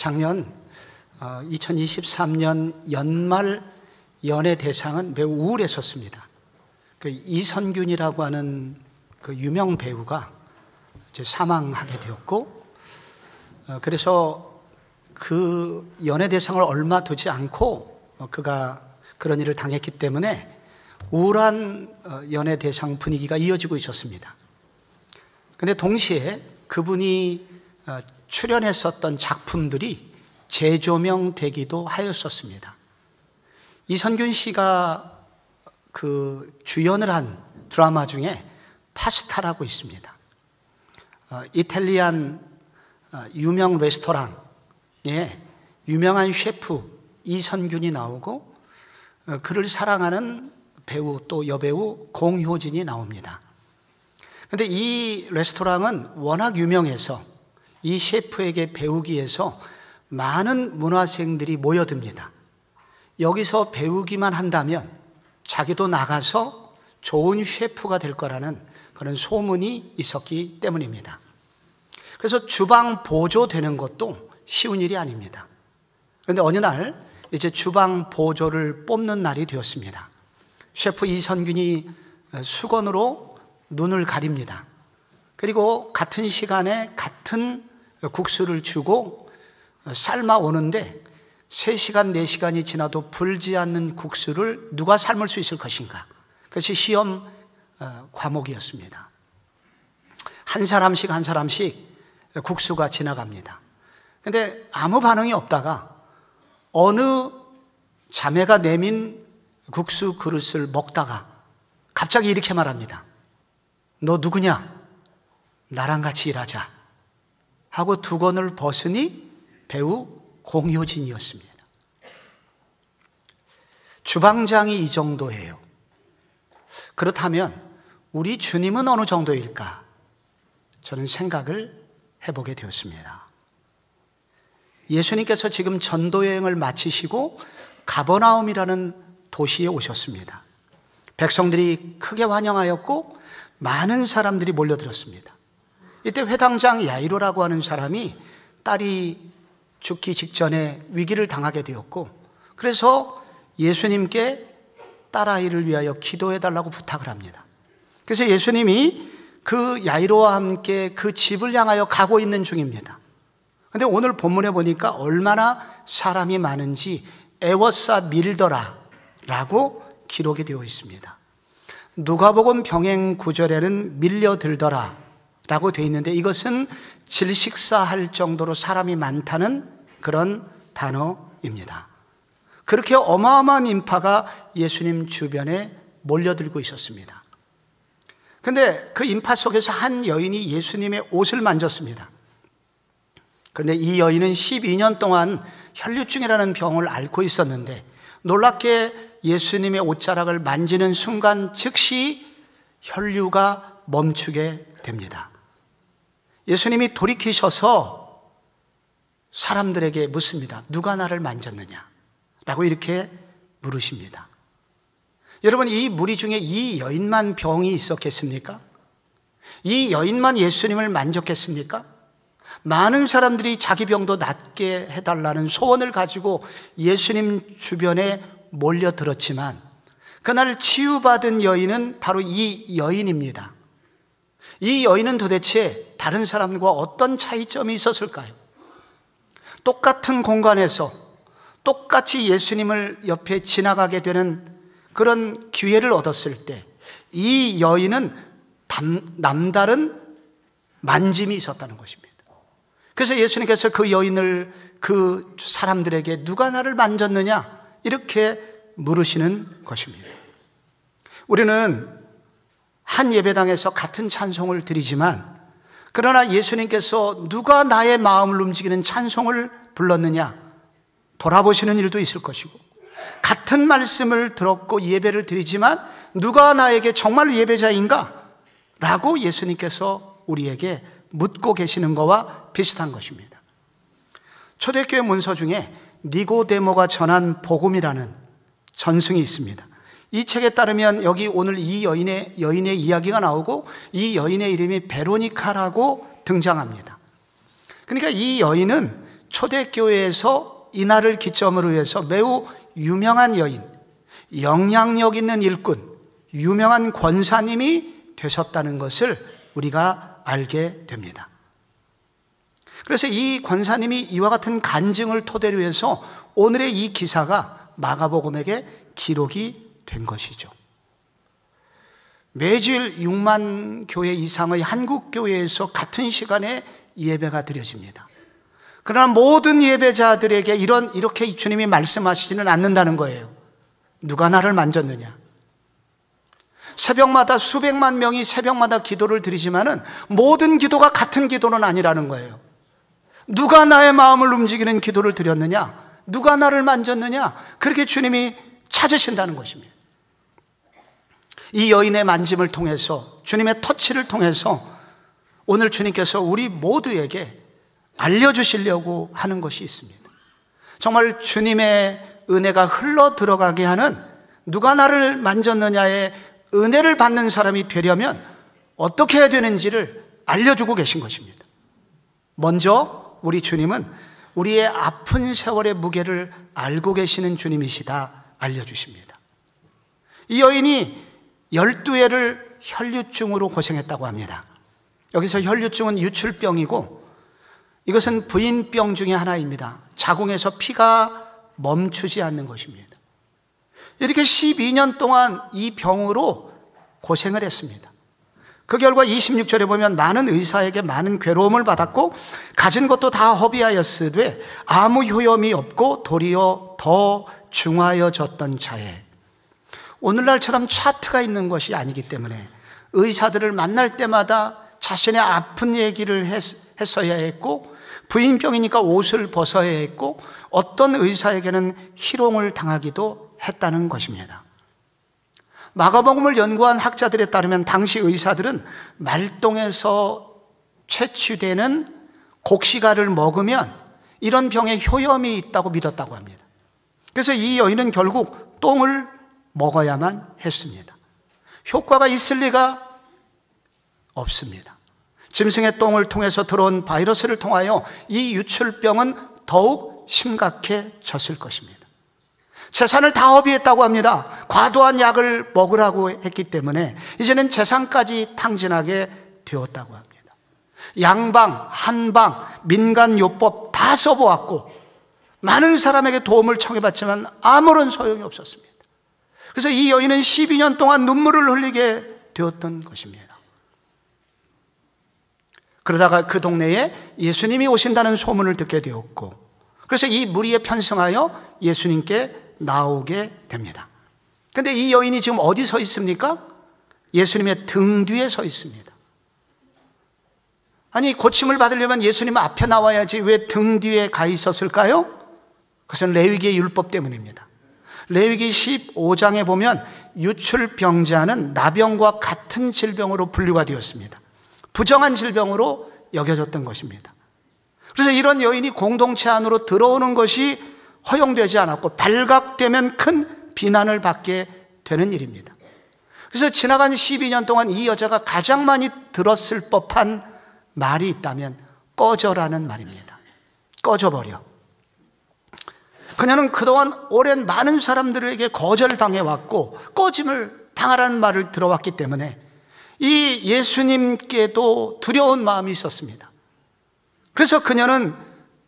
작년 2023년 연말 연예대상은 매우 우울했었습니다. 그 이선균이라고 하는 그 유명 배우가 이제 사망하게 되었고, 그래서 그 연예대상을 얼마 두지 않고 그가 그런 일을 당했기 때문에 우울한 연예대상 분위기가 이어지고 있었습니다. 그런데 동시에 그분이 출연했었던 작품들이 재조명되기도 하였었습니다. 이선균 씨가 그 주연을 한 드라마 중에 파스타라고 있습니다. 이탈리안 유명 레스토랑에 유명한 셰프 이선균이 나오고 그를 사랑하는 배우 또 여배우 공효진이 나옵니다. 그런데 이 레스토랑은 워낙 유명해서 이 셰프에게 배우기 위해서 많은 문화생들이 모여듭니다. 여기서 배우기만 한다면 자기도 나가서 좋은 셰프가 될 거라는 그런 소문이 있었기 때문입니다. 그래서 주방 보조 되는 것도 쉬운 일이 아닙니다. 그런데 어느 날 이제 주방 보조를 뽑는 날이 되었습니다. 셰프 이선균이 수건으로 눈을 가립니다. 그리고 같은 시간에 같은 국수를 주고 삶아 오는데 3시간, 4시간이 지나도 불지 않는 국수를 누가 삶을 수 있을 것인가? 그것이 시험 과목이었습니다. 한 사람씩 한 사람씩 국수가 지나갑니다. 그런데 아무 반응이 없다가 어느 자매가 내민 국수 그릇을 먹다가 갑자기 이렇게 말합니다. 너 누구냐? 나랑 같이 일하자. 하고 두건을 벗으니 배우 공효진이었습니다. 주방장이 이 정도예요. 그렇다면 우리 주님은 어느 정도일까? 저는 생각을 해보게 되었습니다. 예수님께서 지금 전도여행을 마치시고 가버나움이라는 도시에 오셨습니다. 백성들이 크게 환영하였고 많은 사람들이 몰려들었습니다. 이때 회당장 야이로라고 하는 사람이 딸이 죽기 직전에 위기를 당하게 되었고, 그래서 예수님께 딸아이를 위하여 기도해달라고 부탁을 합니다. 그래서 예수님이 그 야이로와 함께 그 집을 향하여 가고 있는 중입니다. 그런데 오늘 본문에 보니까 얼마나 사람이 많은지 애워싸 밀더라 라고 기록이 되어 있습니다. 누가복음 병행 9절에는 밀려들더라 라고 되어 있는데 이것은 질식사할 정도로 사람이 많다는 그런 단어입니다. 그렇게 어마어마한 인파가 예수님 주변에 몰려들고 있었습니다. 그런데 그 인파 속에서 한 여인이 예수님의 옷을 만졌습니다. 그런데 이 여인은 12년 동안 혈류증이라는 병을 앓고 있었는데 놀랍게 예수님의 옷자락을 만지는 순간 즉시 혈류가 멈추게 됩니다. 예수님이 돌이키셔서 사람들에게 묻습니다. 누가 나를 만졌느냐? 라고 이렇게 물으십니다. 여러분, 이 무리 중에 이 여인만 병이 있었겠습니까? 이 여인만 예수님을 만졌겠습니까? 많은 사람들이 자기 병도 낫게 해달라는 소원을 가지고 예수님 주변에 몰려들었지만 그날 치유받은 여인은 바로 이 여인입니다. 이 여인은 도대체 다른 사람과 어떤 차이점이 있었을까요? 똑같은 공간에서 똑같이 예수님을 옆에 지나가게 되는 그런 기회를 얻었을 때 이 여인은 남다른 만짐이 있었다는 것입니다. 그래서 예수님께서 그 여인을 그 사람들에게 누가 나를 만졌느냐 이렇게 물으시는 것입니다. 우리는 한 예배당에서 같은 찬송을 드리지만 그러나 예수님께서 누가 나의 마음을 움직이는 찬송을 불렀느냐 돌아보시는 일도 있을 것이고, 같은 말씀을 들었고 예배를 드리지만 누가 나에게 정말 예배자인가? 라고 예수님께서 우리에게 묻고 계시는 것과 비슷한 것입니다. 초대교회 문서 중에 니고데모가 전한 복음이라는 전승이 있습니다. 이 책에 따르면 여기 오늘 이 여인의 이야기가 나오고 이 여인의 이름이 베로니카라고 등장합니다. 그러니까 이 여인은 초대교회에서 이날을 기점으로 해서 매우 유명한 여인, 영향력 있는 일꾼, 유명한 권사님이 되셨다는 것을 우리가 알게 됩니다. 그래서 이 권사님이 이와 같은 간증을 토대로 해서 오늘의 이 기사가 마가복음에게 기록이 된 것이죠. 매주일 6만 교회 이상의 한국 교회에서 같은 시간에 예배가 드려집니다. 그러나 모든 예배자들에게 이렇게 주님이 말씀하시지는 않는다는 거예요. 누가 나를 만졌느냐? 새벽마다 수백만 명이 새벽마다 기도를 드리지만은 모든 기도가 같은 기도는 아니라는 거예요. 누가 나의 마음을 움직이는 기도를 드렸느냐? 누가 나를 만졌느냐? 그렇게 주님이 찾으신다는 것입니다. 이 여인의 만짐을 통해서, 주님의 터치를 통해서 오늘 주님께서 우리 모두에게 알려주시려고 하는 것이 있습니다. 정말 주님의 은혜가 흘러 들어가게 하는, 누가 나를 만졌느냐의 은혜를 받는 사람이 되려면 어떻게 해야 되는지를 알려주고 계신 것입니다. 먼저 우리 주님은 우리의 아픈 세월의 무게를 알고 계시는 주님이시다 알려주십니다. 이 여인이 12회를 혈류증으로 고생했다고 합니다. 여기서 혈류증은 유출병이고 이것은 부인병 중에 하나입니다. 자궁에서 피가 멈추지 않는 것입니다. 이렇게 12년 동안 이 병으로 고생을 했습니다. 그 결과 26절에 보면 많은 의사에게 많은 괴로움을 받았고 가진 것도 다 허비하였으되 아무 효험이 없고 도리어 더 중하여졌던 자에, 오늘날처럼 차트가 있는 것이 아니기 때문에 의사들을 만날 때마다 자신의 아픈 얘기를 했어야 했고, 부인병이니까 옷을 벗어야 했고, 어떤 의사에게는 희롱을 당하기도 했다는 것입니다. 마가복음을 연구한 학자들에 따르면 당시 의사들은 말똥에서 채취되는 곡식알을 먹으면 이런 병에 효염이 있다고 믿었다고 합니다. 그래서 이 여인은 결국 똥을 먹어야만 했습니다. 효과가 있을 리가 없습니다. 짐승의 똥을 통해서 들어온 바이러스를 통하여 이 유출병은 더욱 심각해졌을 것입니다. 재산을 다 허비했다고 합니다. 과도한 약을 먹으라고 했기 때문에 이제는 재산까지 탕진하게 되었다고 합니다. 양방, 한방, 민간요법 다 써보았고 많은 사람에게 도움을 청해봤지만 아무런 소용이 없었습니다. 그래서 이 여인은 12년 동안 눈물을 흘리게 되었던 것입니다. 그러다가 그 동네에 예수님이 오신다는 소문을 듣게 되었고, 그래서 이 무리에 편성하여 예수님께 나오게 됩니다. 그런데 이 여인이 지금 어디 서 있습니까? 예수님의 등 뒤에 서 있습니다. 아니, 고침을 받으려면 예수님 앞에 나와야지 왜 등 뒤에 가 있었을까요? 그것은 레위기의 율법 때문입니다. 레위기 15장에 보면 유출병자는 나병과 같은 질병으로 분류가 되었습니다. 부정한 질병으로 여겨졌던 것입니다. 그래서 이런 여인이 공동체 안으로 들어오는 것이 허용되지 않았고 발각되면 큰 비난을 받게 되는 일입니다. 그래서 지나간 12년 동안 이 여자가 가장 많이 들었을 법한 말이 있다면 꺼져라는 말입니다. 꺼져버려. 그녀는 그동안 오랜 많은 사람들에게 거절당해왔고 꺼짐을 당하라는 말을 들어왔기 때문에 이 예수님께도 두려운 마음이 있었습니다. 그래서 그녀는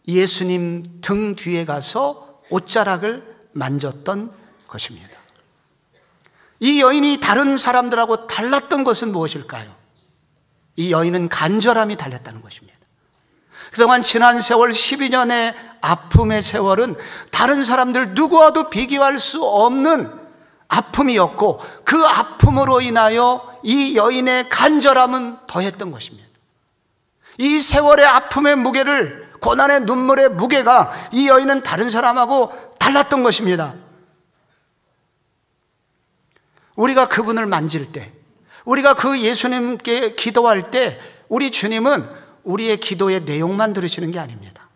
예수님 등 뒤에 가서 옷자락을 만졌던 것입니다. 이 여인이 다른 사람들하고 달랐던 것은 무엇일까요? 이 여인은 간절함이 달랐다는 것입니다. 그동안 지난 세월 12년의 아픔의 세월은 다른 사람들 누구와도 비교할 수 없는 아픔이었고 그 아픔으로 인하여 이 여인의 간절함은 더했던 것입니다. 이 세월의 아픔의 무게를, 고난의 눈물의 무게가 이 여인은 다른 사람하고 달랐던 것입니다. 우리가 그분을 만질 때, 우리가 그 예수님께 기도할 때 우리 주님은 우리의 기도의 내용만 들으시는 게 아닙니다.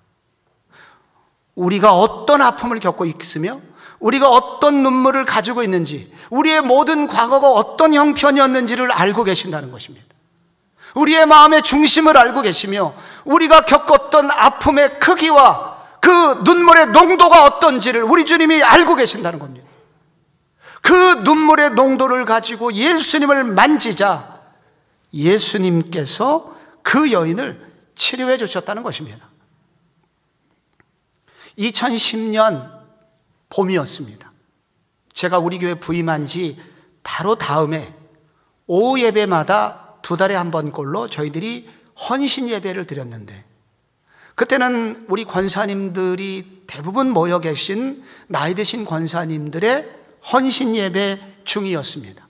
우리가 어떤 아픔을 겪고 있으며 우리가 어떤 눈물을 가지고 있는지, 우리의 모든 과거가 어떤 형편이었는지를 알고 계신다는 것입니다. 우리의 마음의 중심을 알고 계시며 우리가 겪었던 아픔의 크기와 그 눈물의 농도가 어떤지를 우리 주님이 알고 계신다는 겁니다. 그 눈물의 농도를 가지고 예수님을 만지자 예수님께서 그 여인을 치료해 주셨다는 것입니다. 2010년 봄이었습니다. 제가 우리 교회 부임한 지 바로 다음에 오후 예배마다 2달에 한 번꼴로 저희들이 헌신 예배를 드렸는데, 그때는 우리 권사님들이 대부분 모여 계신 나이 드신 권사님들의 헌신 예배 중이었습니다.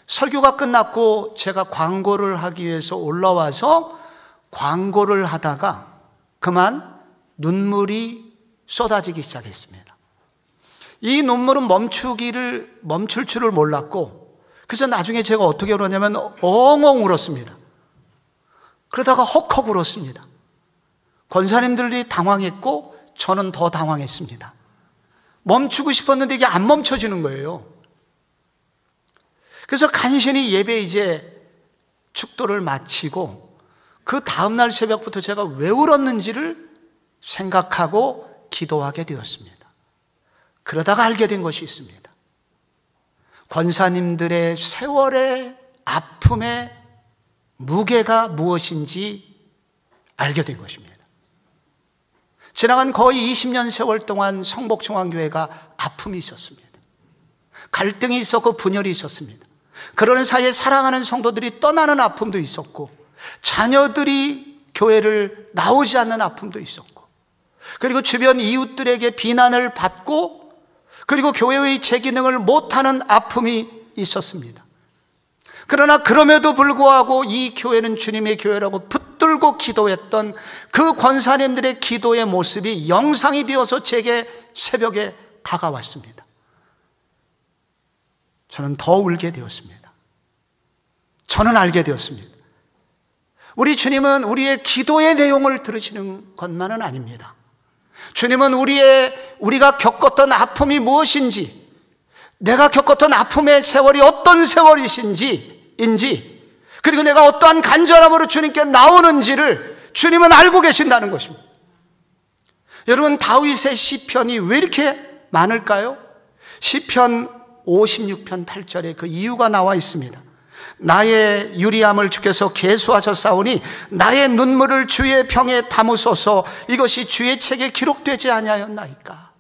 설교가 끝났고 제가 광고를 하기 위해서 올라와서 광고를 하다가 그만 눈물이 쏟아지기 시작했습니다. 이 눈물은 멈출 줄을 몰랐고, 그래서 나중에 제가 어떻게 울었냐면 엉엉 울었습니다. 그러다가 헉헉 울었습니다. 권사님들이 당황했고 저는 더 당황했습니다. 멈추고 싶었는데 이게 안 멈춰지는 거예요. 그래서 간신히 예배 이제 축도를 마치고 그 다음날 새벽부터 제가 왜 울었는지를 생각하고 기도하게 되었습니다. 그러다가 알게 된 것이 있습니다. 권사님들의 세월의 아픔의 무게가 무엇인지 알게 된 것입니다. 지나간 거의 20년 세월 동안 성복중앙교회가 아픔이 있었습니다. 갈등이 있었고 분열이 있었습니다. 그러는 사이에 사랑하는 성도들이 떠나는 아픔도 있었고, 자녀들이 교회를 나오지 않는 아픔도 있었고, 그리고 주변 이웃들에게 비난을 받고, 그리고 교회의 재기능을 못하는 아픔이 있었습니다. 그러나 그럼에도 불구하고 이 교회는 주님의 교회라고 붙들고 기도했던 그 권사님들의 기도의 모습이 영상이 되어서 제게 새벽에 다가왔습니다. 저는 더 울게 되었습니다. 저는 알게 되었습니다. 우리 주님은 우리의 기도의 내용을 들으시는 것만은 아닙니다. 주님은 우리가 겪었던 아픔이 무엇인지, 내가 겪었던 아픔의 세월이 어떤 세월이신지, 그리고 내가 어떠한 간절함으로 주님께 나오는지를 주님은 알고 계신다는 것입니다. 여러분, 다윗의 시편이 왜 이렇게 많을까요? 시편 56편 8절에 그 이유가 나와 있습니다. 나의 유리함을 주께서 계수하셨사오니 나의 눈물을 주의 병에 담으소서. 이것이 주의 책에 기록되지 아니하였나이까.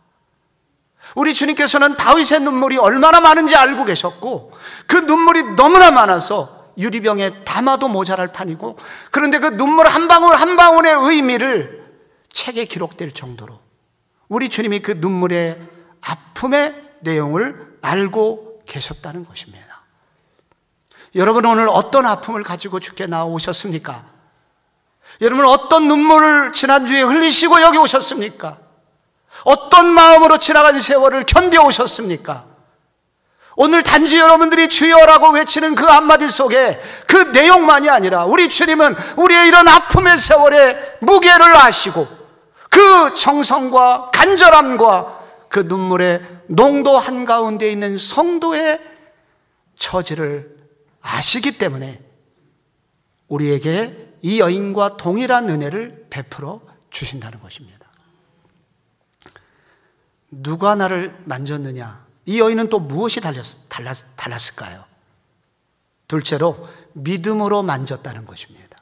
우리 주님께서는 다윗의 눈물이 얼마나 많은지 알고 계셨고, 그 눈물이 너무나 많아서 유리병에 담아도 모자랄 판이고, 그런데 그 눈물 한 방울 한 방울의 의미를 책에 기록될 정도로 우리 주님이 그 눈물의 아픔의 내용을 알고 계셨다는 것입니다. 여러분, 오늘 어떤 아픔을 가지고 주께 나오셨습니까? 여러분, 어떤 눈물을 지난주에 흘리시고 여기 오셨습니까? 어떤 마음으로 지나간 세월을 견뎌오셨습니까? 오늘 단지 여러분들이 주여라고 외치는 그 한마디 속에 그 내용만이 아니라 우리 주님은 우리의 이런 아픔의 세월의 무게를 아시고 그 정성과 간절함과 그 눈물의 농도 한가운데 있는 성도의 처지를 아시기 때문에 우리에게 이 여인과 동일한 은혜를 베풀어 주신다는 것입니다. 누가 나를 만졌느냐? 이 여인은 또 무엇이 달랐을까요? 둘째로 믿음으로 만졌다는 것입니다.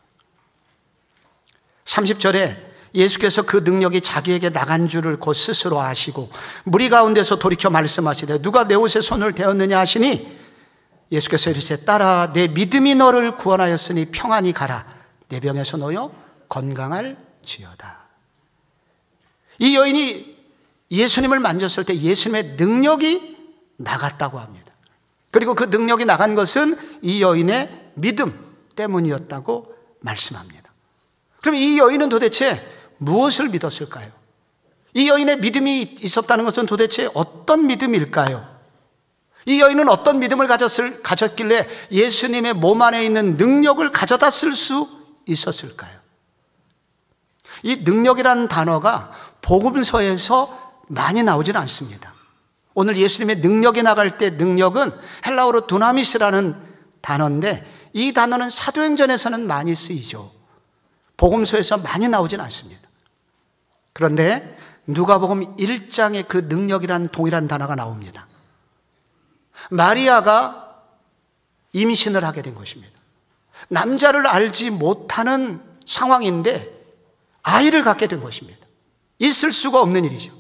30절에 예수께서 그 능력이 자기에게 나간 줄을 곧 스스로 아시고 무리 가운데서 돌이켜 말씀하시되 누가 내 옷에 손을 대었느냐 하시니 예수께서 이르시되 딸아, 내 믿음이 너를 구원하였으니 평안히 가라. 내 병에서 놓여 건강할지어다. 이 여인이 예수님을 만졌을 때 예수님의 능력이 나갔다고 합니다. 그리고 그 능력이 나간 것은 이 여인의 믿음 때문이었다고 말씀합니다. 그럼 이 여인은 도대체 무엇을 믿었을까요? 이 여인의 믿음이 있었다는 것은 도대체 어떤 믿음일까요? 이 여인은 어떤 믿음을 가졌길래 예수님의 몸 안에 있는 능력을 가져다 쓸 수 있었을까요? 이 능력이라는 단어가 복음서에서 많이 나오지는 않습니다. 오늘 예수님의 능력이 나갈 때 능력은 헬라어로 두나미스라는 단어인데 이 단어는 사도행전에서는 많이 쓰이죠. 복음서에서 많이 나오지는 않습니다. 그런데 누가복음 1장에 그 능력이란 동일한 단어가 나옵니다. 마리아가 임신을 하게 된 것입니다. 남자를 알지 못하는 상황인데 아이를 갖게 된 것입니다. 있을 수가 없는 일이죠.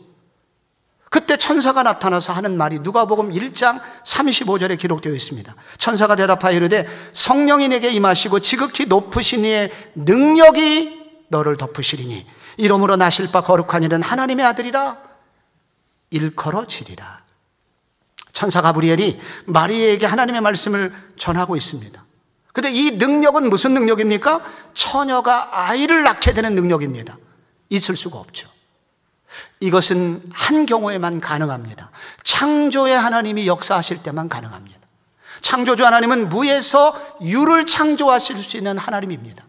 그때 천사가 나타나서 하는 말이 누가복음 1장 35절에 기록되어 있습니다. 천사가 대답하여 이르되 성령이 내게 임하시고 지극히 높으신 이의 능력이 너를 덮으시리니 이러므로 나실 바 거룩한 이는 하나님의 아들이라 일컬어지리라. 천사 가브리엘이 마리아에게 하나님의 말씀을 전하고 있습니다. 그런데 이 능력은 무슨 능력입니까? 처녀가 아이를 낳게 되는 능력입니다. 있을 수가 없죠. 이것은 한 경우에만 가능합니다. 창조의 하나님이 역사하실 때만 가능합니다. 창조주 하나님은 무에서 유를 창조하실 수 있는 하나님입니다.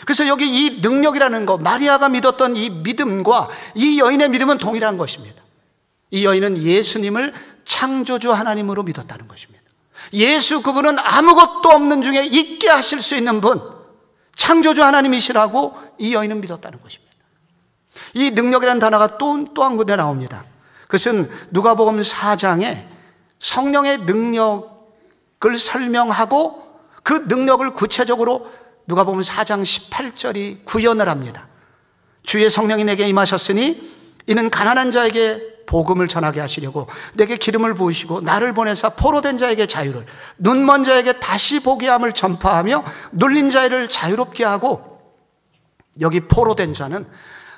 그래서 여기 이 능력이라는 것, 마리아가 믿었던 이 믿음과 이 여인의 믿음은 동일한 것입니다. 이 여인은 예수님을 창조주 하나님으로 믿었다는 것입니다. 예수 그분은 아무것도 없는 중에 있게 하실 수 있는 분, 창조주 하나님이시라고 이 여인은 믿었다는 것입니다. 이 능력이라는 단어가 또 한 군데 나옵니다. 그것은 누가복음 4장에 성령의 능력을 설명하고 그 능력을 구체적으로 누가복음 4장 18절이 구현을 합니다. 주의 성령이 내게 임하셨으니 이는 가난한 자에게 복음을 전하게 하시려고 내게 기름을 부으시고 나를 보내사 포로된 자에게 자유를, 눈먼 자에게 다시 보게 함을 전파하며 눌린 자를 자유롭게 하고, 여기 포로된 자는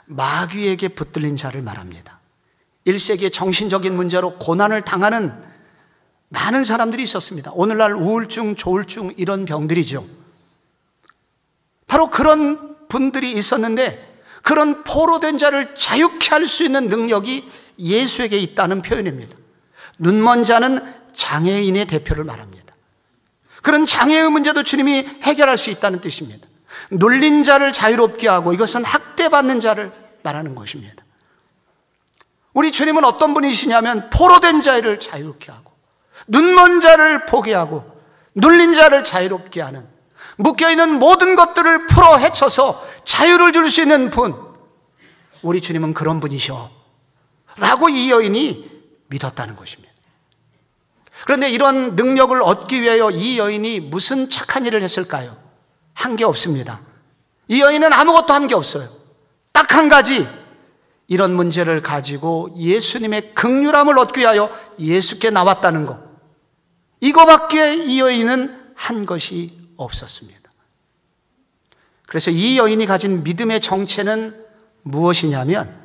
마귀에게 붙들린 자를 말합니다. 1세기에 정신적인 문제로 고난을 당하는 많은 사람들이 있었습니다. 오늘날 우울증, 조울증 이런 병들이죠. 바로 그런 분들이 있었는데 그런 포로된 자를 자유케 할 수 있는 능력이 예수에게 있다는 표현입니다. 눈먼 자는 장애인의 대표를 말합니다. 그런 장애의 문제도 주님이 해결할 수 있다는 뜻입니다. 눌린 자를 자유롭게 하고, 이것은 학대받는 자를 말하는 것입니다. 우리 주님은 어떤 분이시냐면 포로된 자를 자유롭게 하고, 눈먼 자를 보게 하고, 눌린 자를 자유롭게 하는, 묶여있는 모든 것들을 풀어 헤쳐서 자유를 줄 수 있는 분, 우리 주님은 그런 분이셔 라고 이 여인이 믿었다는 것입니다. 그런데 이런 능력을 얻기 위하여 이 여인이 무슨 착한 일을 했을까요? 한 게 없습니다. 이 여인은 아무것도 한 게 없어요. 딱 한 가지, 이런 문제를 가지고 예수님의 긍휼함을 얻기 위하여 예수께 나왔다는 것, 이거밖에 이 여인은 한 것이 없었습니다. 그래서 이 여인이 가진 믿음의 정체는 무엇이냐면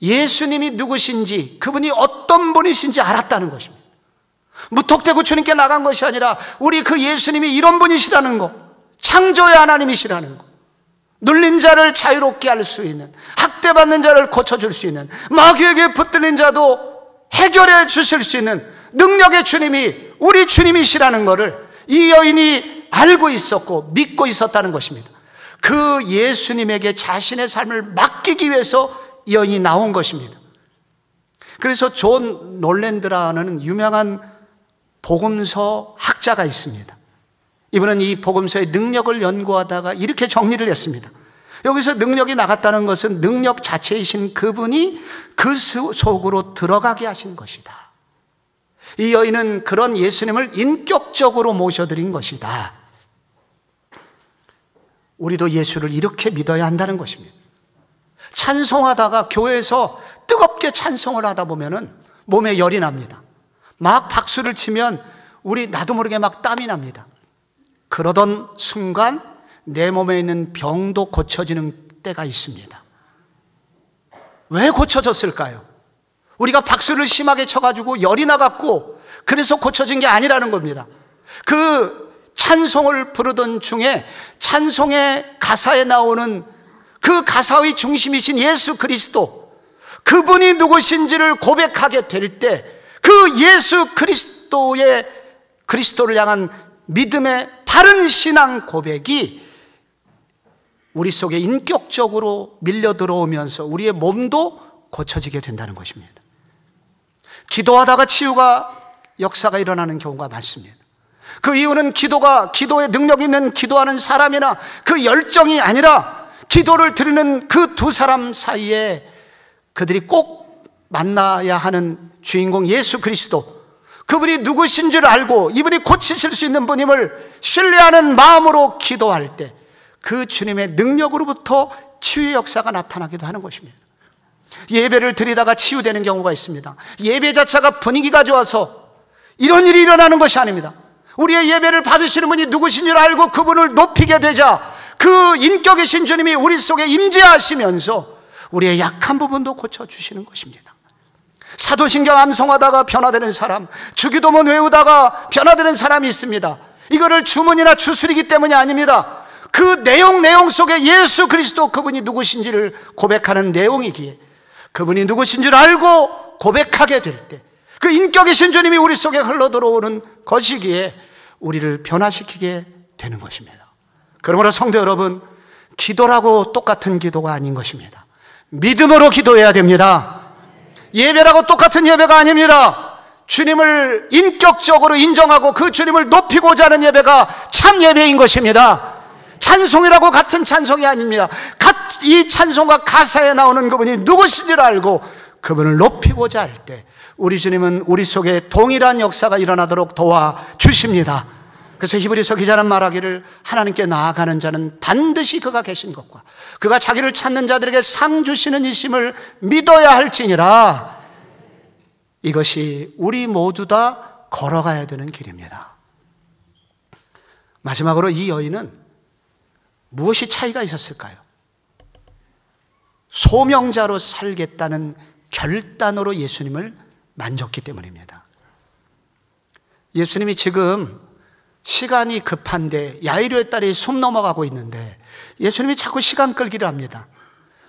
예수님이 누구신지, 그분이 어떤 분이신지 알았다는 것입니다. 무턱대고 주님께 나간 것이 아니라 우리 그 예수님이 이런 분이시라는 것, 창조의 하나님이시라는 것, 눌린 자를 자유롭게 할 수 있는, 학대받는 자를 고쳐줄 수 있는, 마귀에게 붙들린 자도 해결해 주실 수 있는 능력의 주님이 우리 주님이시라는 것을 이 여인이 알고 있었고 믿고 있었다는 것입니다. 그 예수님에게 자신의 삶을 맡기기 위해서 이 여인이 나온 것입니다. 그래서 존 놀랜드라는 유명한 복음서 학자가 있습니다. 이분은 이 복음서의 능력을 연구하다가 이렇게 정리를 했습니다. 여기서 능력이 나갔다는 것은 능력 자체이신 그분이 그 속으로 들어가게 하신 것이다. 이 여인은 그런 예수님을 인격적으로 모셔드린 것이다. 우리도 예수를 이렇게 믿어야 한다는 것입니다. 찬송하다가 교회에서 뜨겁게 찬송을 하다 보면은 몸에 열이 납니다. 막 박수를 치면 우리 나도 모르게 막 땀이 납니다. 그러던 순간 내 몸에 있는 병도 고쳐지는 때가 있습니다. 왜 고쳐졌을까요? 우리가 박수를 심하게 쳐가지고 열이 나갔고 그래서 고쳐진 게 아니라는 겁니다. 그 찬송을 부르던 중에 찬송의 가사에 나오는 그 가사의 중심이신 예수 그리스도, 그분이 누구신지를 고백하게 될 때 그 예수 그리스도를 향한 믿음의 바른 신앙 고백이 우리 속에 인격적으로 밀려 들어오면서 우리의 몸도 고쳐지게 된다는 것입니다. 기도하다가 치유가 역사가 일어나는 경우가 많습니다. 그 이유는 기도에 능력 있는 기도하는 사람이나 그 열정이 아니라 기도를 드리는 그 두 사람 사이에 그들이 꼭 만나야 하는 주인공 예수 그리스도, 그분이 누구신 줄 알고 이분이 고치실 수 있는 분임을 신뢰하는 마음으로 기도할 때 그 주님의 능력으로부터 치유의 역사가 나타나기도 하는 것입니다. 예배를 드리다가 치유되는 경우가 있습니다. 예배 자체가 분위기가 좋아서 이런 일이 일어나는 것이 아닙니다. 우리의 예배를 받으시는 분이 누구신 줄 알고 그분을 높이게 되자 그 인격이신 주님이 우리 속에 임재하시면서 우리의 약한 부분도 고쳐주시는 것입니다. 사도신경 암송하다가 변화되는 사람, 주기도문 외우다가 변화되는 사람이 있습니다. 이거를 주문이나 주술이기 때문이 아닙니다. 그 내용 속에 예수 그리스도 그분이 누구신지를 고백하는 내용이기에 그분이 누구신 줄 알고 고백하게 될 때 그 인격이신 주님이 우리 속에 흘러들어오는 것이기에 우리를 변화시키게 되는 것입니다. 그러므로 성도 여러분, 기도라고 똑같은 기도가 아닌 것입니다. 믿음으로 기도해야 됩니다. 예배라고 똑같은 예배가 아닙니다. 주님을 인격적으로 인정하고 그 주님을 높이고자 하는 예배가 참 예배인 것입니다. 찬송이라고 같은 찬송이 아닙니다. 이 찬송과 가사에 나오는 그분이 누구신지를 알고 그분을 높이고자 할 때 우리 주님은 우리 속에 동일한 역사가 일어나도록 도와주십니다. 그래서 히브리서 기자는 말하기를 하나님께 나아가는 자는 반드시 그가 계신 것과 그가 자기를 찾는 자들에게 상 주시는 이심을 믿어야 할지니라. 이것이 우리 모두 다 걸어가야 되는 길입니다. 마지막으로 이 여인은 무엇이 차이가 있었을까요? 소명자로 살겠다는 결단으로 예수님을 만졌기 때문입니다. 예수님이 지금 시간이 급한데 야이로의 딸이 숨 넘어가고 있는데 예수님이 자꾸 시간 끌기를 합니다.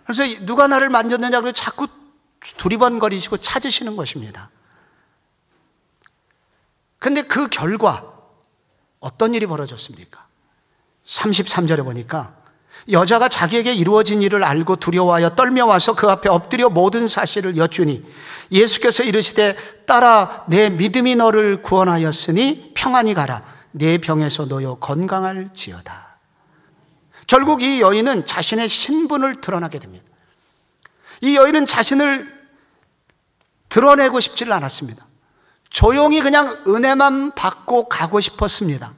그래서 누가 나를 만졌느냐고 자꾸 두리번거리시고 찾으시는 것입니다. 근데 그 결과 어떤 일이 벌어졌습니까? 33절에 보니까 여자가 자기에게 이루어진 일을 알고 두려워하여 떨며 와서 그 앞에 엎드려 모든 사실을 여쭈니 예수께서 이르시되 딸아 내 믿음이 너를 구원하였으니 평안히 가라 내 병에서 놓여 건강할지어다. 결국 이 여인은 자신의 신분을 드러나게 됩니다. 이 여인은 자신을 드러내고 싶지를 않았습니다. 조용히 그냥 은혜만 받고 가고 싶었습니다.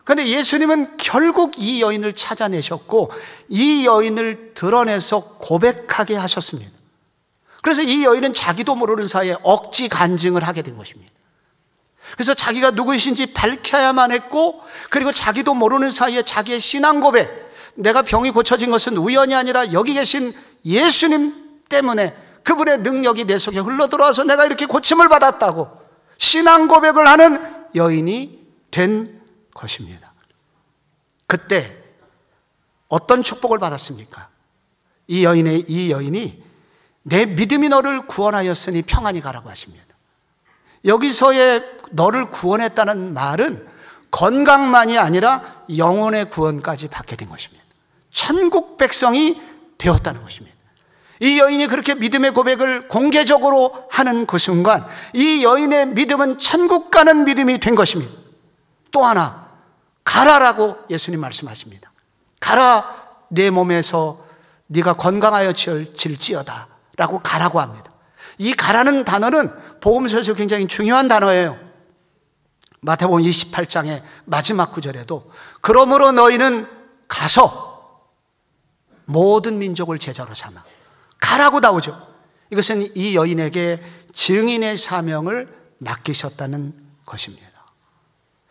그런데 예수님은 결국 이 여인을 찾아내셨고 이 여인을 드러내서 고백하게 하셨습니다. 그래서 이 여인은 자기도 모르는 사이에 억지 간증을 하게 된 것입니다. 그래서 자기가 누구이신지 밝혀야만 했고 그리고 자기도 모르는 사이에 자기의 신앙 고백, 내가 병이 고쳐진 것은 우연이 아니라 여기 계신 예수님 때문에 그분의 능력이 내 속에 흘러들어와서 내가 이렇게 고침을 받았다고 신앙 고백을 하는 여인이 된 것입니다. 그때 어떤 축복을 받았습니까? 이 여인이 내 믿음이 너를 구원하였으니 평안히 가라고 하십니다. 여기서의 너를 구원했다는 말은 건강만이 아니라 영혼의 구원까지 받게 된 것입니다. 천국 백성이 되었다는 것입니다. 이 여인이 그렇게 믿음의 고백을 공개적으로 하는 그 순간 이 여인의 믿음은 천국 가는 믿음이 된 것입니다. 또 하나, 가라라고 예수님 말씀하십니다. 가라 내 몸에서 네가 건강하여질지어다 라고 가라고 합니다. 이 가라는 단어는 복음서에서 굉장히 중요한 단어예요. 마태복음 28장의 마지막 구절에도 그러므로 너희는 가서 모든 민족을 제자로 삼아 가라고 나오죠. 이것은 이 여인에게 증인의 사명을 맡기셨다는 것입니다.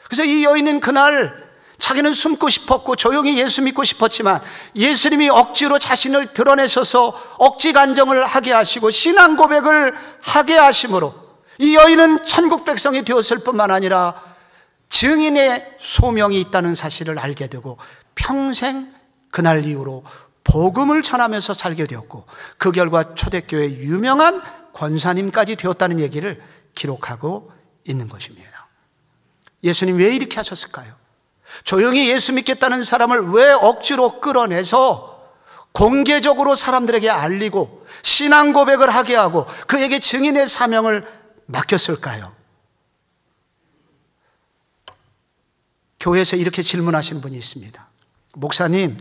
그래서 이 여인은 그날 자기는 숨고 싶었고 조용히 예수 믿고 싶었지만 예수님이 억지로 자신을 드러내셔서 억지 간증을 하게 하시고 신앙 고백을 하게 하심으로 이 여인은 천국 백성이 되었을 뿐만 아니라 증인의 소명이 있다는 사실을 알게 되고 평생 그날 이후로 복음을 전하면서 살게 되었고 그 결과 초대교회의 유명한 권사님까지 되었다는 얘기를 기록하고 있는 것입니다. 예수님 왜 이렇게 하셨을까요? 조용히 예수 믿겠다는 사람을 왜 억지로 끌어내서 공개적으로 사람들에게 알리고 신앙 고백을 하게 하고 그에게 증인의 사명을 맡겼을까요? 교회에서 이렇게 질문하시는 분이 있습니다. 목사님,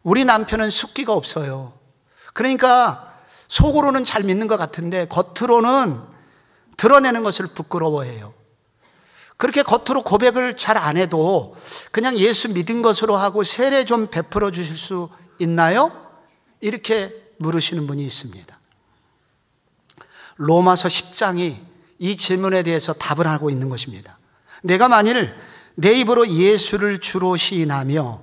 우리 남편은 숫기가 없어요. 그러니까 속으로는 잘 믿는 것 같은데 겉으로는 드러내는 것을 부끄러워해요. 그렇게 겉으로 고백을 잘 안 해도 그냥 예수 믿은 것으로 하고 세례 좀 베풀어 주실 수 있나요? 이렇게 물으시는 분이 있습니다. 로마서 10장이 이 질문에 대해서 답을 하고 있는 것입니다. 내가 만일 내 입으로 예수를 주로 시인하며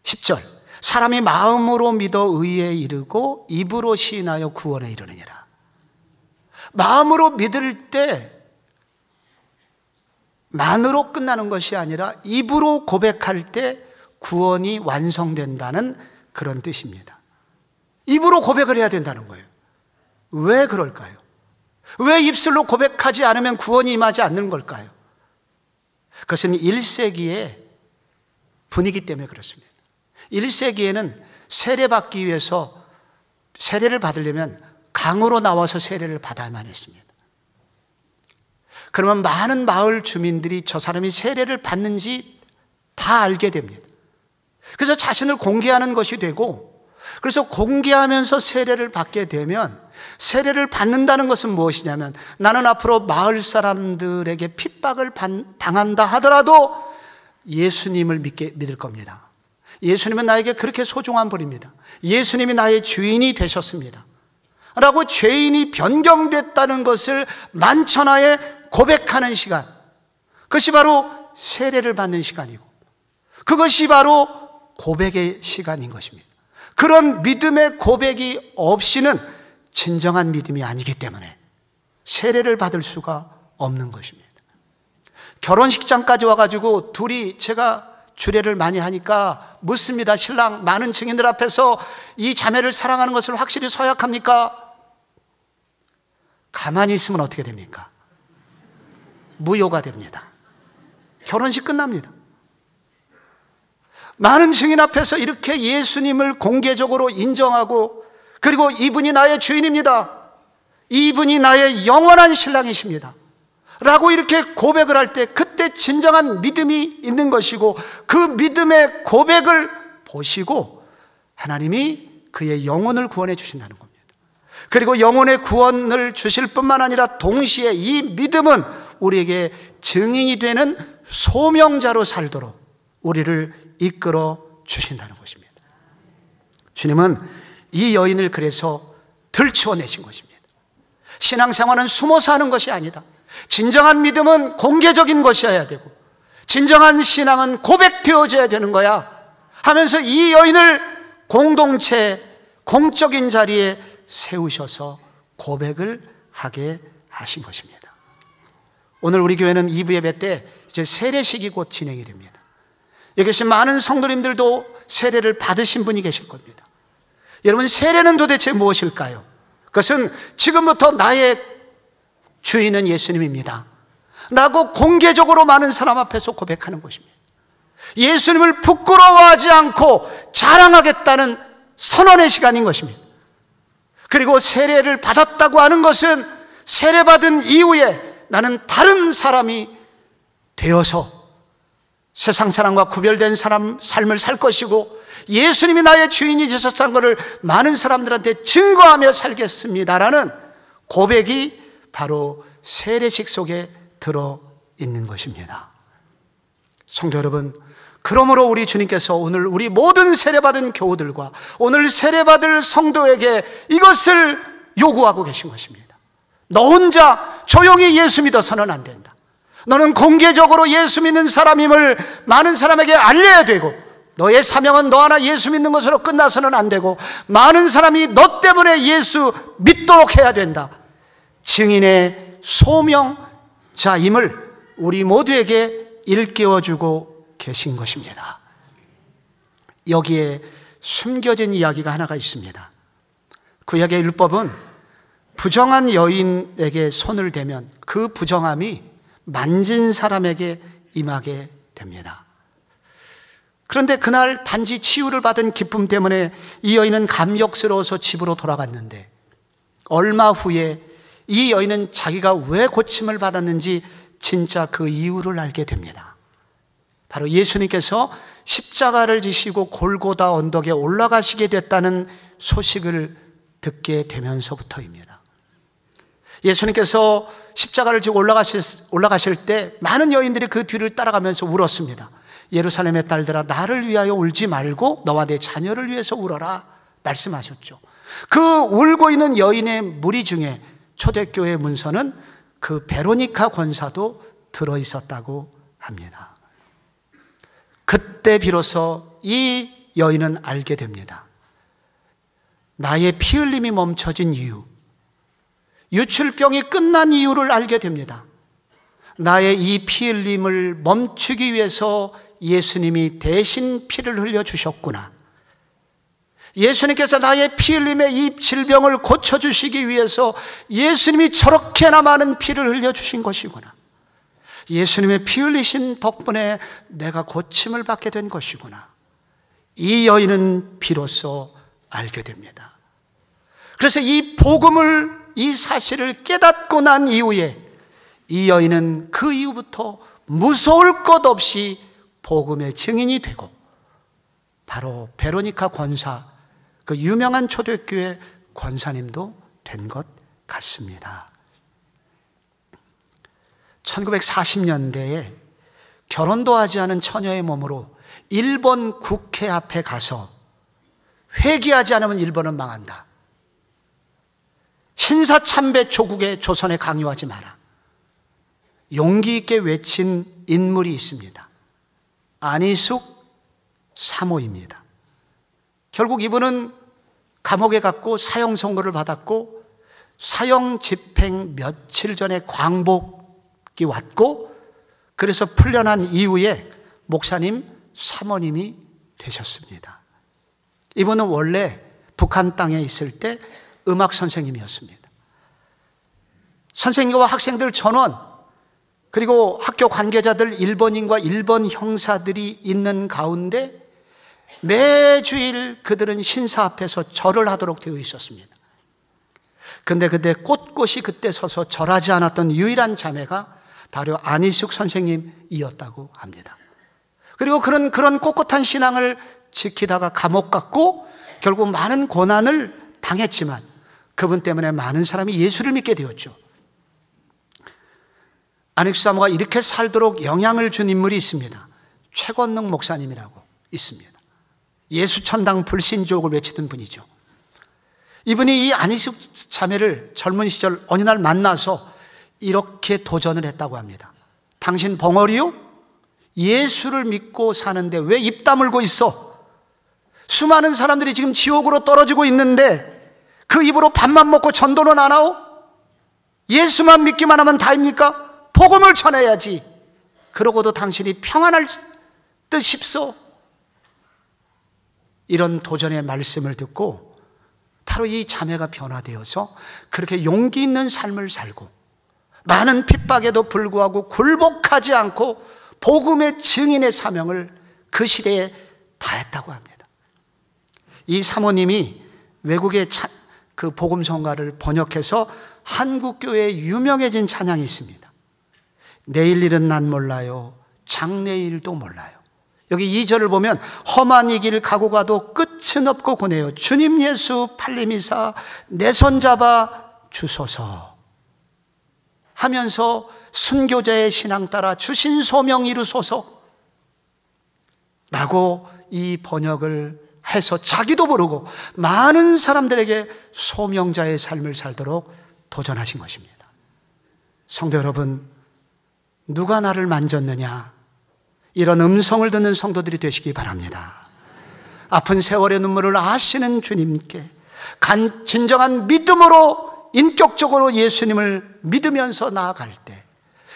10절 사람이 마음으로 믿어 의에 이르고 입으로 시인하여 구원에 이르느니라. 마음으로 믿을 때 만으로 끝나는 것이 아니라 입으로 고백할 때 구원이 완성된다는 그런 뜻입니다. 입으로 고백을 해야 된다는 거예요. 왜 그럴까요? 왜 입술로 고백하지 않으면 구원이 임하지 않는 걸까요? 그것은 1세기의 분위기 때문에 그렇습니다. 1세기에는 세례받기 위해서 세례를 받으려면 강으로 나와서 세례를 받아야만 했습니다. 그러면 많은 마을 주민들이 저 사람이 세례를 받는지 다 알게 됩니다. 그래서 자신을 공개하는 것이 되고, 그래서 공개하면서 세례를 받게 되면 세례를 받는다는 것은 무엇이냐면 나는 앞으로 마을 사람들에게 핍박을 당한다 하더라도 예수님을 믿을 겁니다. 예수님은 나에게 그렇게 소중한 분입니다. 예수님이 나의 주인이 되셨습니다 라고 죄인이 변경됐다는 것을 만천하에 고백하는 시간, 그것이 바로 세례를 받는 시간이고 그것이 바로 고백의 시간인 것입니다. 그런 믿음의 고백이 없이는 진정한 믿음이 아니기 때문에 세례를 받을 수가 없는 것입니다. 결혼식장까지 와가지고 둘이 제가 주례를 많이 하니까 묻습니다. 신랑 많은 증인들 앞에서 이 자매를 사랑하는 것을 확실히 서약합니까? 가만히 있으면 어떻게 됩니까? 무효가 됩니다. 결혼식 끝납니다. 많은 증인 앞에서 이렇게 예수님을 공개적으로 인정하고, 그리고 이분이 나의 주인입니다, 이분이 나의 영원한 신랑이십니다 라고 이렇게 고백을 할 때 그때 진정한 믿음이 있는 것이고, 그 믿음의 고백을 보시고 하나님이 그의 영혼을 구원해 주신다는 겁니다. 그리고 영혼의 구원을 주실 뿐만 아니라 동시에 이 믿음은 우리에게 증인이 되는 소명자로 살도록 우리를 이끌어 주신다는 것입니다. 주님은 이 여인을 그래서 들추어내신 것입니다. 신앙생활은 숨어서 하는 것이 아니다. 진정한 믿음은 공개적인 것이어야 되고 진정한 신앙은 고백되어져야 되는 거야 하면서 이 여인을 공동체, 공적인 자리에 세우셔서 고백을 하게 하신 것입니다. 오늘 우리 교회는 2부 예배 때 이제 세례식이 곧 진행이 됩니다. 여기 계신 많은 성도님들도 세례를 받으신 분이 계실 겁니다. 여러분, 세례는 도대체 무엇일까요? 그것은 지금부터 나의 주인은 예수님입니다 라고 공개적으로 많은 사람 앞에서 고백하는 것입니다. 예수님을 부끄러워하지 않고 자랑하겠다는 선언의 시간인 것입니다. 그리고 세례를 받았다고 하는 것은 세례받은 이후에 나는 다른 사람이 되어서 세상 사람과 구별된 삶을 살 것이고 예수님이 나의 주인이 되셨다는 것을 많은 사람들한테 증거하며 살겠습니다라는 고백이 바로 세례식 속에 들어있는 것입니다. 성도 여러분, 그러므로 우리 주님께서 오늘 우리 모든 세례받은 교우들과 오늘 세례받을 성도에게 이것을 요구하고 계신 것입니다. 너 혼자 조용히 예수 믿어서는 안 된다. 너는 공개적으로 예수 믿는 사람임을 많은 사람에게 알려야 되고, 너의 사명은 너 하나 예수 믿는 것으로 끝나서는 안 되고 많은 사람이 너 때문에 예수 믿도록 해야 된다. 증인의 소명자임을 우리 모두에게 일깨워주고 계신 것입니다. 여기에 숨겨진 이야기가 하나가 있습니다. 구약의 율법은 부정한 여인에게 손을 대면 그 부정함이 만진 사람에게 임하게 됩니다. 그런데 그날 단지 치유를 받은 기쁨 때문에 이 여인은 감격스러워서 집으로 돌아갔는데 얼마 후에 이 여인은 자기가 왜 고침을 받았는지 진짜 그 이유를 알게 됩니다. 바로 예수님께서 십자가를 지시고 골고다 언덕에 올라가시게 됐다는 소식을 듣게 되면서부터입니다. 예수님께서 십자가를 지고 올라가실 때 많은 여인들이 그 뒤를 따라가면서 울었습니다. 예루살렘의 딸들아, 나를 위하여 울지 말고 너와 내 자녀를 위해서 울어라 말씀하셨죠. 그 울고 있는 여인의 무리 중에 초대교회 문서는 그 베로니카 권사도 들어있었다고 합니다. 그때 비로소 이 여인은 알게 됩니다. 나의 피 흘림이 멈춰진 이유, 유출병이 끝난 이유를 알게 됩니다. 나의 이 피 흘림을 멈추기 위해서 예수님이 대신 피를 흘려주셨구나. 예수님께서 나의 피 흘림의 이 질병을 고쳐주시기 위해서 예수님이 저렇게나 많은 피를 흘려주신 것이구나. 예수님의 피 흘리신 덕분에 내가 고침을 받게 된 것이구나. 이 여인은 비로소 알게 됩니다. 그래서 이 복음을, 이 사실을 깨닫고 난 이후에 이 여인은 그 이후부터 무서울 것 없이 복음의 증인이 되고, 바로 베로니카 권사, 그 유명한 초대교회 권사님도 된 것 같습니다. 1940년대에 결혼도 하지 않은 처녀의 몸으로 일본 국회 앞에 가서 회개하지 않으면 일본은 망한다, 신사참배 조국의 조선에 강요하지 마라, 용기 있게 외친 인물이 있습니다. 안희숙 사모입니다. 결국 이분은 감옥에 갔고 사형 선고를 받았고, 사형 집행 며칠 전에 광복이 왔고, 그래서 풀려난 이후에 목사님, 사모님이 되셨습니다. 이분은 원래 북한 땅에 있을 때 음악 선생님이었습니다. 선생님과 학생들 전원, 그리고 학교 관계자들, 일본인과 일본 형사들이 있는 가운데 매주일 그들은 신사 앞에서 절을 하도록 되어 있었습니다. 근데 그때 꼿꼿이 그때 서서 절하지 않았던 유일한 자매가 바로 안희숙 선생님이었다고 합니다. 그리고 그런 꼿꼿한 신앙을 지키다가 감옥 갔고 결국 많은 고난을 당했지만 그분 때문에 많은 사람이 예수를 믿게 되었죠. 안희숙 사모가 이렇게 살도록 영향을 준 인물이 있습니다. 최권능 목사님이라고 있습니다. 예수천당 불신족을 외치던 분이죠. 이분이 이 안희숙 자매를 젊은 시절 어느 날 만나서 이렇게 도전을 했다고 합니다. 당신 벙어리요? 예수를 믿고 사는데 왜 입 다물고 있어? 수많은 사람들이 지금 지옥으로 떨어지고 있는데 그 입으로 밥만 먹고 전도는 안 하오? 예수만 믿기만 하면 다입니까? 복음을 전해야지. 그러고도 당신이 평안할 듯 싶소? 이런 도전의 말씀을 듣고 바로 이 자매가 변화되어서 그렇게 용기 있는 삶을 살고 많은 핍박에도 불구하고 굴복하지 않고 복음의 증인의 사명을 그 시대에 다했다고 합니다. 이 사모님이 외국의 그 복음성가를 번역해서 한국교회에 유명해진 찬양이 있습니다. 내일 일은 난 몰라요, 장래일도 몰라요. 여기 2절을 보면 험한 이 길 가고 가도 끝은 없고 고네요. 주님 예수 팔림이사 내 손 잡아 주소서 하면서 순교자의 신앙 따라 주신 소명 이루소서 라고 이 번역을 해서 자기도 모르고 많은 사람들에게 소명자의 삶을 살도록 도전하신 것입니다. 성도 여러분, 누가 나를 만졌느냐? 이런 음성을 듣는 성도들이 되시기 바랍니다. 아픈 세월의 눈물을 아시는 주님께 진정한 믿음으로 인격적으로 예수님을 믿으면서 나아갈 때,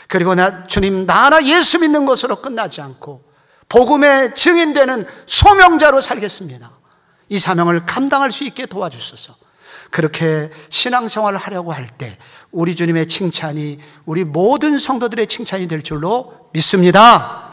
그리고 주님 나 하나 예수 믿는 것으로 끝나지 않고 복음의 증인되는 소명자로 살겠습니다. 이 사명을 감당할 수 있게 도와주소서. 그렇게 신앙생활을 하려고 할 때 우리 주님의 칭찬이 우리 모든 성도들의 칭찬이 될 줄로 믿습니다.